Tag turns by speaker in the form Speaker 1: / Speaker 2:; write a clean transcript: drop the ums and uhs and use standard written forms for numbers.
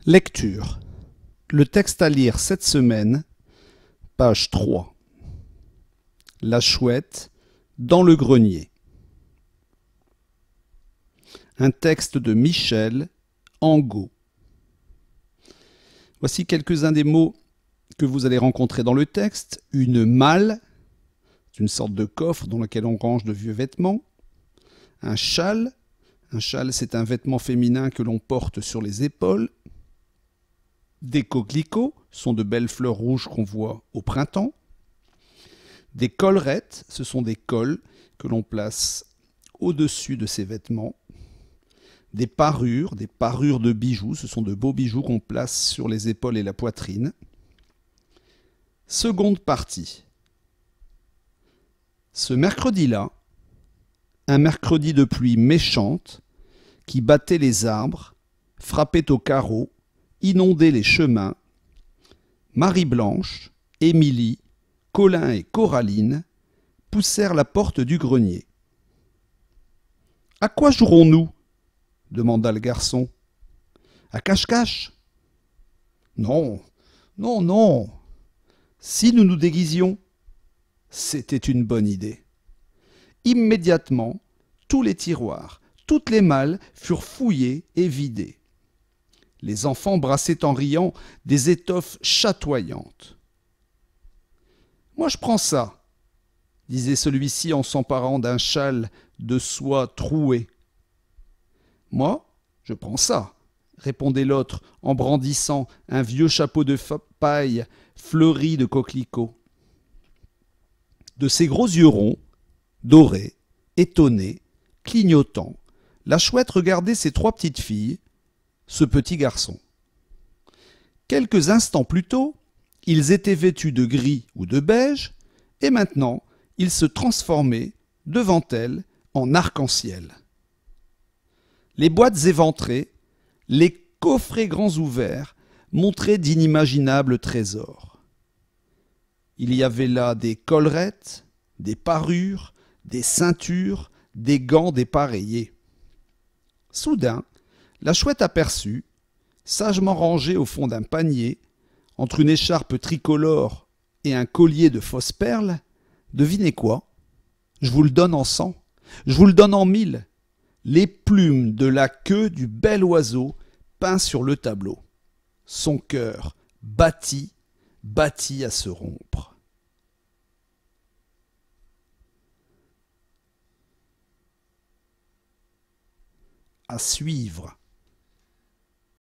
Speaker 1: Lecture. Le texte à lire cette semaine, page 3. La chouette dans le grenier. Un texte de Michel Angot. Voici quelques-uns des mots que vous allez rencontrer dans le texte. Une malle, c'est une sorte de coffre dans lequel on range de vieux vêtements. Un châle c'est un vêtement féminin que l'on porte sur les épaules. Des coquelicots sont de belles fleurs rouges qu'on voit au printemps. Des collerettes, ce sont des cols que l'on place au-dessus de ces vêtements. Des parures de bijoux, ce sont de beaux bijoux qu'on place sur les épaules et la poitrine. Seconde partie. Ce mercredi-là, un mercredi de pluie méchante qui battait les arbres, frappait aux carreaux, inondait les chemins, Marie-Blanche, Émilie, Colin et Coraline poussèrent la porte du grenier. « À quoi jouerons-nous » demanda le garçon. « À cache-cache »« Non, non, non. Si nous nous déguisions ?» C'était une bonne idée. Immédiatement, tous les tiroirs, toutes les malles furent fouillées et vidées. Les enfants brassaient en riant des étoffes chatoyantes. « Moi je prends ça », disait celui-ci en s'emparant d'un châle de soie troué. « Moi, je prends ça », répondait l'autre en brandissant un vieux chapeau de paille fleuri de coquelicots. De ses gros yeux ronds, dorés, étonnés, clignotants, la chouette regardait ses trois petites filles, ce petit garçon. Quelques instants plus tôt, ils étaient vêtus de gris ou de beige, et maintenant, ils se transformaient, devant elle, en arc-en-ciel. Les boîtes éventrées, les coffrets grands ouverts, montraient d'inimaginables trésors. Il y avait là des collerettes, des parures, des ceintures, des gants dépareillés. Soudain, la chouette aperçut, sagement rangée au fond d'un panier, entre une écharpe tricolore et un collier de fausses perles, devinez quoi? Je vous le donne en 100, je vous le donne en 1000, les plumes de la queue du bel oiseau peint sur le tableau. Son cœur battit à se rompre. À suivre.